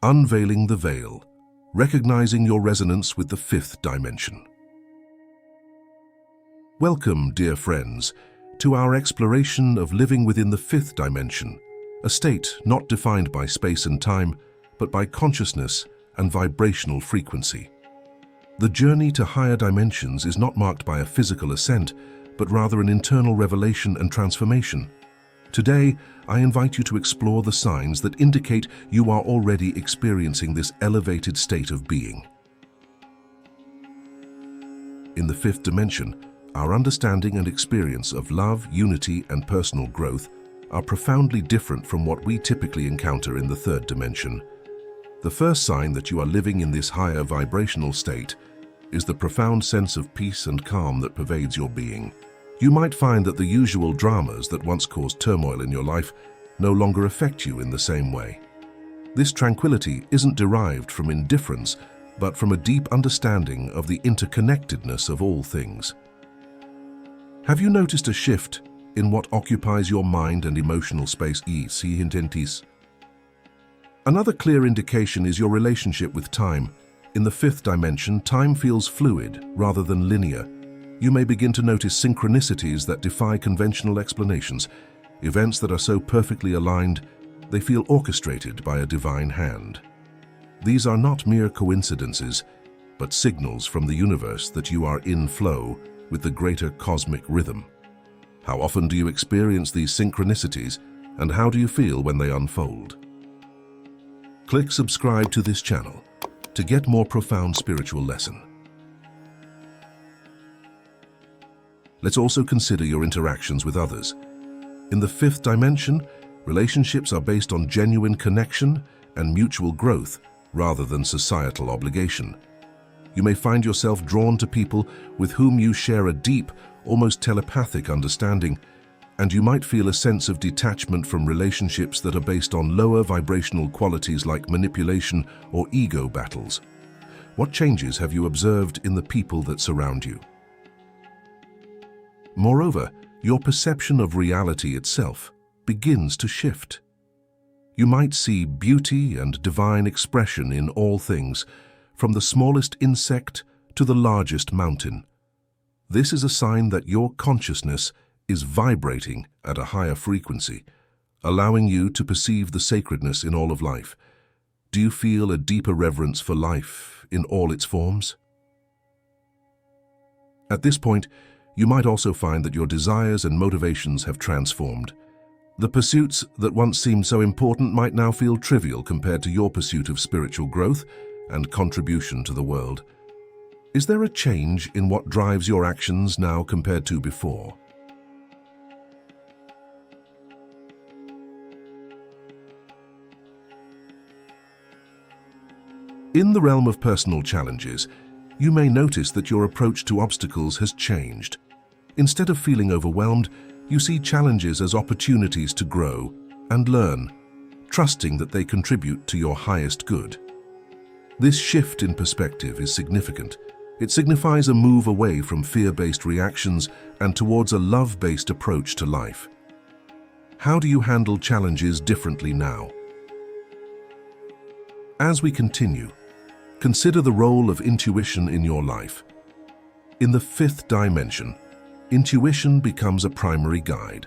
Unveiling the Veil, Recognizing Your Resonance with the Fifth Dimension. Welcome, dear friends, to our exploration of living within the fifth dimension, a state not defined by space and time, but by consciousness and vibrational frequency. The journey to higher dimensions is not marked by a physical ascent, but rather an internal revelation and transformation. Today, I invite you to explore the signs that indicate you are already experiencing this elevated state of being. In the fifth dimension, our understanding and experience of love, unity, and personal growth are profoundly different from what we typically encounter in the third dimension. The first sign that you are living in this higher vibrational state is the profound sense of peace and calm that pervades your being. You might find that the usual dramas that once caused turmoil in your life no longer affect you in the same way. This tranquility isn't derived from indifference, but from a deep understanding of the interconnectedness of all things. Have you noticed a shift in what occupies your mind and emotional space? Another clear indication is your relationship with time. In the fifth dimension, time feels fluid rather than linear. You may begin to notice synchronicities that defy conventional explanations, events that are so perfectly aligned, they feel orchestrated by a divine hand. These are not mere coincidences, but signals from the universe that you are in flow with the greater cosmic rhythm. How often do you experience these synchronicities, and how do you feel when they unfold? Click subscribe to this channel to get more profound spiritual lesson. Let's also consider your interactions with others. In the fifth dimension, relationships are based on genuine connection and mutual growth rather than societal obligation. You may find yourself drawn to people with whom you share a deep, almost telepathic understanding, and you might feel a sense of detachment from relationships that are based on lower vibrational qualities like manipulation or ego battles. What changes have you observed in the people that surround you? Moreover, your perception of reality itself begins to shift. You might see beauty and divine expression in all things, from the smallest insect to the largest mountain. This is a sign that your consciousness is vibrating at a higher frequency, allowing you to perceive the sacredness in all of life. Do you feel a deeper reverence for life in all its forms? At this point, you might also find that your desires and motivations have transformed. The pursuits that once seemed so important might now feel trivial compared to your pursuit of spiritual growth and contribution to the world. Is there a change in what drives your actions now compared to before? In the realm of personal challenges, you may notice that your approach to obstacles has changed. Instead of feeling overwhelmed, you see challenges as opportunities to grow and learn, trusting that they contribute to your highest good. This shift in perspective is significant. It signifies a move away from fear-based reactions and towards a love-based approach to life. How do you handle challenges differently now? As we continue, consider the role of intuition in your life. In the fifth dimension, intuition becomes a primary guide.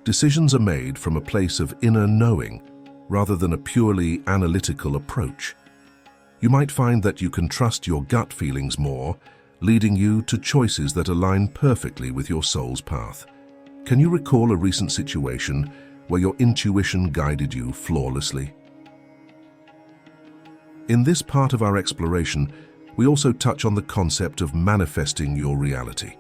Decisions are made from a place of inner knowing rather than a purely analytical approach. You might find that you can trust your gut feelings more, leading you to choices that align perfectly with your soul's path. Can you recall a recent situation where your intuition guided you flawlessly? In this part of our exploration, we also touch on the concept of manifesting your reality.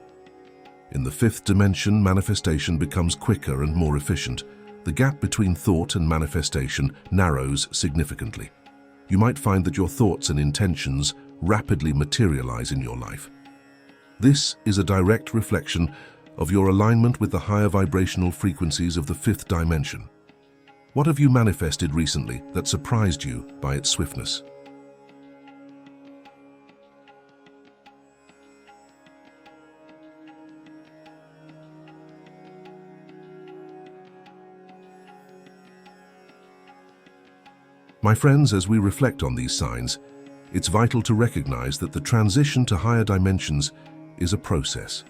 In the fifth dimension, manifestation becomes quicker and more efficient. The gap between thought and manifestation narrows significantly. You might find that your thoughts and intentions rapidly materialize in your life. This is a direct reflection of your alignment with the higher vibrational frequencies of the fifth dimension. What have you manifested recently that surprised you by its swiftness? My friends, as we reflect on these signs, it's vital to recognize that the transition to higher dimensions is a process.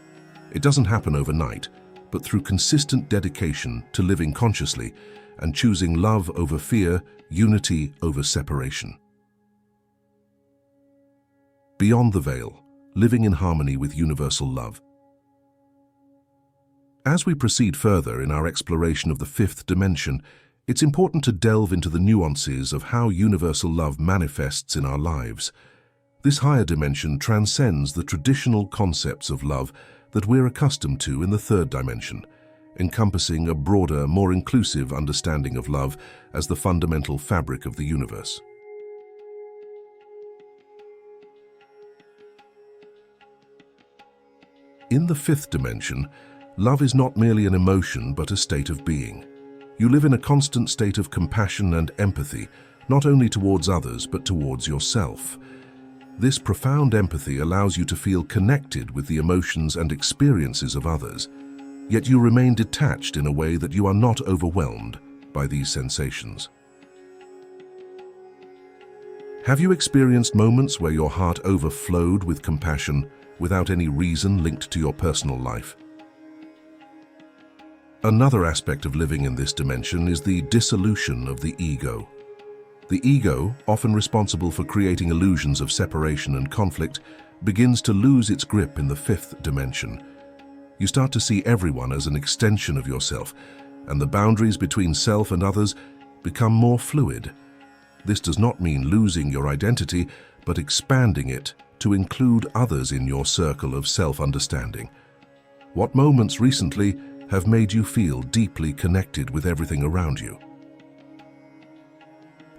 It doesn't happen overnight, but through consistent dedication to living consciously and choosing love over fear, unity over separation. Beyond the veil, living in harmony with universal love. As we proceed further in our exploration of the fifth dimension, it's important to delve into the nuances of how universal love manifests in our lives. This higher dimension transcends the traditional concepts of love that we're accustomed to in the third dimension, encompassing a broader, more inclusive understanding of love as the fundamental fabric of the universe. In the fifth dimension, love is not merely an emotion but a state of being. You live in a constant state of compassion and empathy, not only towards others but towards yourself. This profound empathy allows you to feel connected with the emotions and experiences of others, yet you remain detached in a way that you are not overwhelmed by these sensations. Have you experienced moments where your heart overflowed with compassion without any reason linked to your personal life? Another aspect of living in this dimension is the dissolution of the ego. The ego, often responsible for creating illusions of separation and conflict, begins to lose its grip in the fifth dimension. You start to see everyone as an extension of yourself, and the boundaries between self and others become more fluid. This does not mean losing your identity, but expanding it to include others in your circle of self-understanding. What moments recently have made you feel deeply connected with everything around you?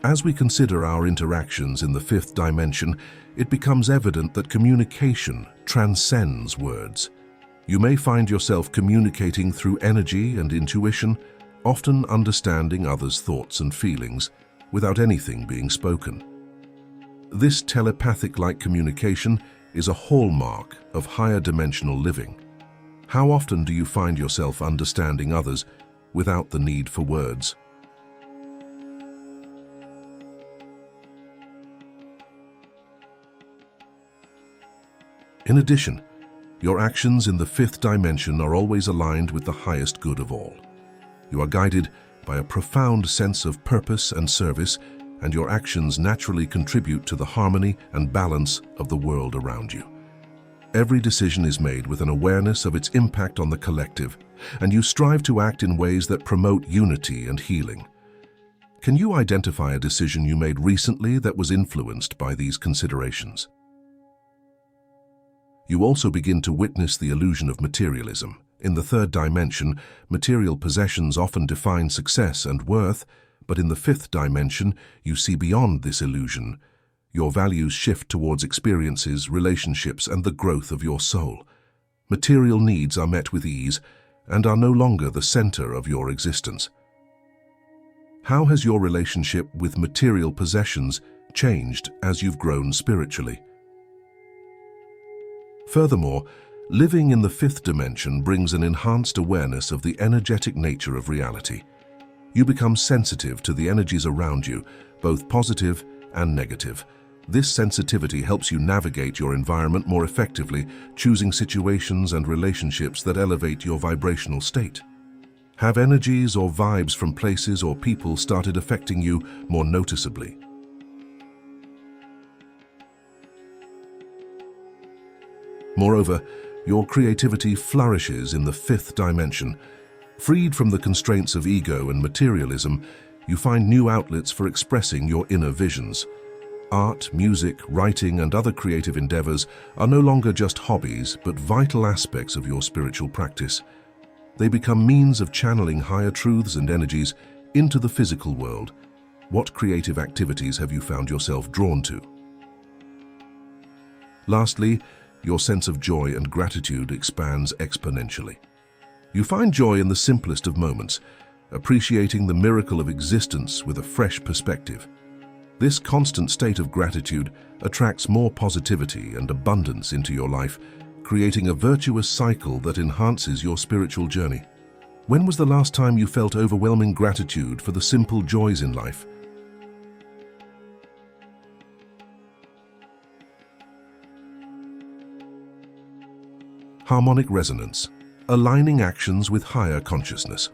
As we consider our interactions in the fifth dimension, it becomes evident that communication transcends words. You may find yourself communicating through energy and intuition, often understanding others' thoughts and feelings without anything being spoken. This telepathic-like communication is a hallmark of higher dimensional living. How often do you find yourself understanding others without the need for words? In addition, your actions in the fifth dimension are always aligned with the highest good of all. You are guided by a profound sense of purpose and service, and your actions naturally contribute to the harmony and balance of the world around you. Every decision is made with an awareness of its impact on the collective, and you strive to act in ways that promote unity and healing. Can you identify a decision you made recently that was influenced by these considerations? You also begin to witness the illusion of materialism. In the third dimension, material possessions often define success and worth, but in the fifth dimension, you see beyond this illusion. Your values shift towards experiences, relationships, and the growth of your soul. Material needs are met with ease and are no longer the center of your existence. How has your relationship with material possessions changed as you've grown spiritually? Furthermore, living in the fifth dimension brings an enhanced awareness of the energetic nature of reality. You become sensitive to the energies around you, both positive and negative. This sensitivity helps you navigate your environment more effectively, choosing situations and relationships that elevate your vibrational state. Have energies or vibes from places or people started affecting you more noticeably? Moreover, your creativity flourishes in the fifth dimension. Freed from the constraints of ego and materialism, you find new outlets for expressing your inner visions. Art, music, writing, and other creative endeavors are no longer just hobbies, but vital aspects of your spiritual practice. They become means of channeling higher truths and energies into the physical world. What creative activities have you found yourself drawn to? Lastly, your sense of joy and gratitude expands exponentially. You find joy in the simplest of moments, appreciating the miracle of existence with a fresh perspective. This constant state of gratitude attracts more positivity and abundance into your life, creating a virtuous cycle that enhances your spiritual journey. When was the last time you felt overwhelming gratitude for the simple joys in life? Harmonic resonance, aligning actions with higher consciousness.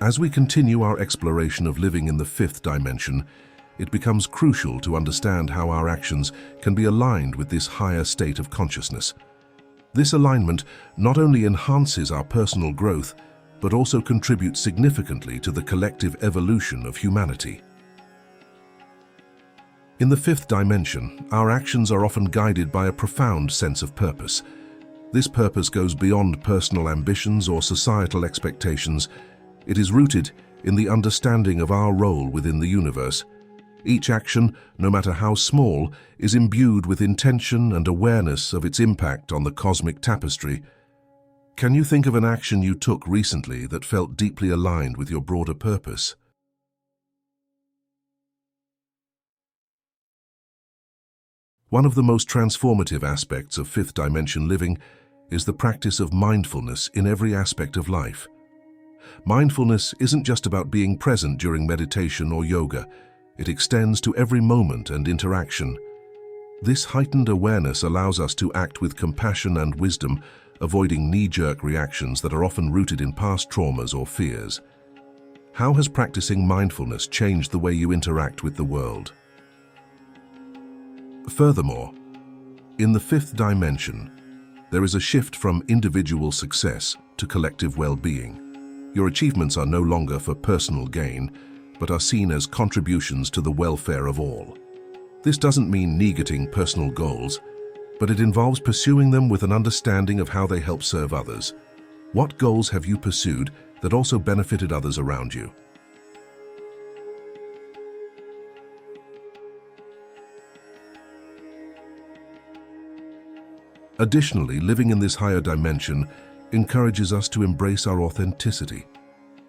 As we continue our exploration of living in the fifth dimension, it becomes crucial to understand how our actions can be aligned with this higher state of consciousness. This alignment not only enhances our personal growth, but also contributes significantly to the collective evolution of humanity. In the fifth dimension, our actions are often guided by a profound sense of purpose. This purpose goes beyond personal ambitions or societal expectations. It is rooted in the understanding of our role within the universe. Each action, no matter how small, is imbued with intention and awareness of its impact on the cosmic tapestry. Can you think of an action you took recently that felt deeply aligned with your broader purpose? One of the most transformative aspects of fifth dimension living is the practice of mindfulness in every aspect of life. Mindfulness isn't just about being present during meditation or yoga. It extends to every moment and interaction. This heightened awareness allows us to act with compassion and wisdom, avoiding knee-jerk reactions that are often rooted in past traumas or fears. How has practicing mindfulness changed the way you interact with the world? Furthermore, in the fifth dimension, there is a shift from individual success to collective well-being. Your achievements are no longer for personal gain, but are seen as contributions to the welfare of all. This doesn't mean negating personal goals, but it involves pursuing them with an understanding of how they help serve others. What goals have you pursued that also benefited others around you? Additionally, living in this higher dimension encourages us to embrace our authenticity.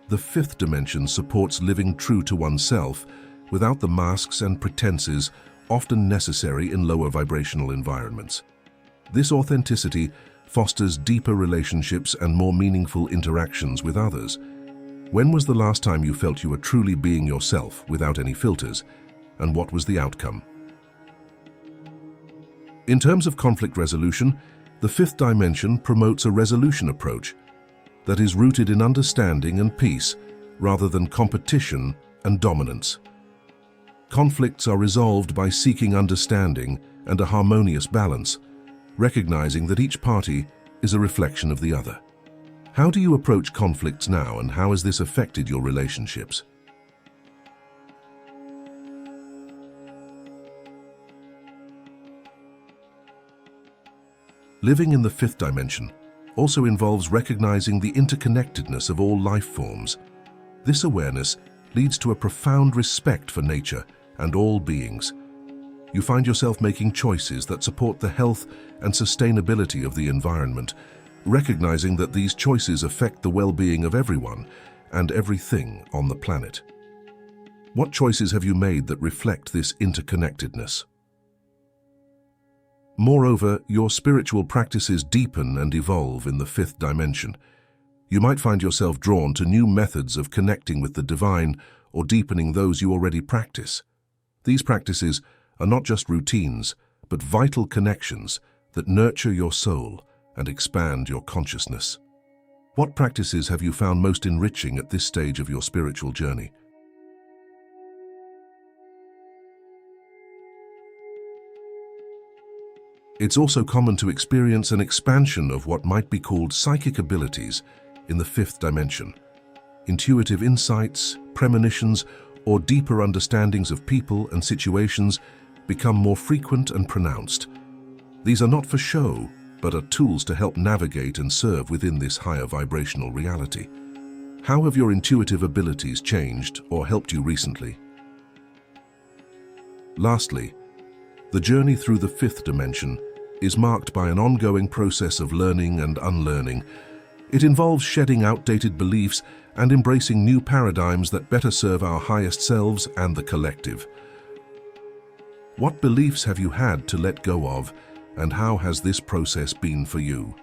The fifth dimension supports living true to oneself without the masks and pretenses often necessary in lower vibrational environments. This authenticity fosters deeper relationships and more meaningful interactions with others. When was the last time you felt you were truly being yourself without any filters, and what was the outcome? In terms of conflict resolution, the fifth dimension promotes a resolution approach that is rooted in understanding and peace rather than competition and dominance. Conflicts are resolved by seeking understanding and a harmonious balance, recognizing that each party is a reflection of the other. How do you approach conflicts now, and how has this affected your relationships? Living in the fifth dimension also involves recognizing the interconnectedness of all life forms. This awareness leads to a profound respect for nature and all beings. You find yourself making choices that support the health and sustainability of the environment, recognizing that these choices affect the well-being of everyone and everything on the planet. What choices have you made that reflect this interconnectedness? Moreover, your spiritual practices deepen and evolve in the fifth dimension. You might find yourself drawn to new methods of connecting with the divine or deepening those you already practice. These practices are not just routines, but vital connections that nurture your soul and expand your consciousness. What practices have you found most enriching at this stage of your spiritual journey? It's also common to experience an expansion of what might be called psychic abilities in the fifth dimension. Intuitive insights, premonitions, or deeper understandings of people and situations become more frequent and pronounced. These are not for show, but are tools to help navigate and serve within this higher vibrational reality. How have your intuitive abilities changed or helped you recently? Lastly, the journey through the fifth dimension is marked by an ongoing process of learning and unlearning. It involves shedding outdated beliefs and embracing new paradigms that better serve our highest selves and the collective. What beliefs have you had to let go of, and how has this process been for you?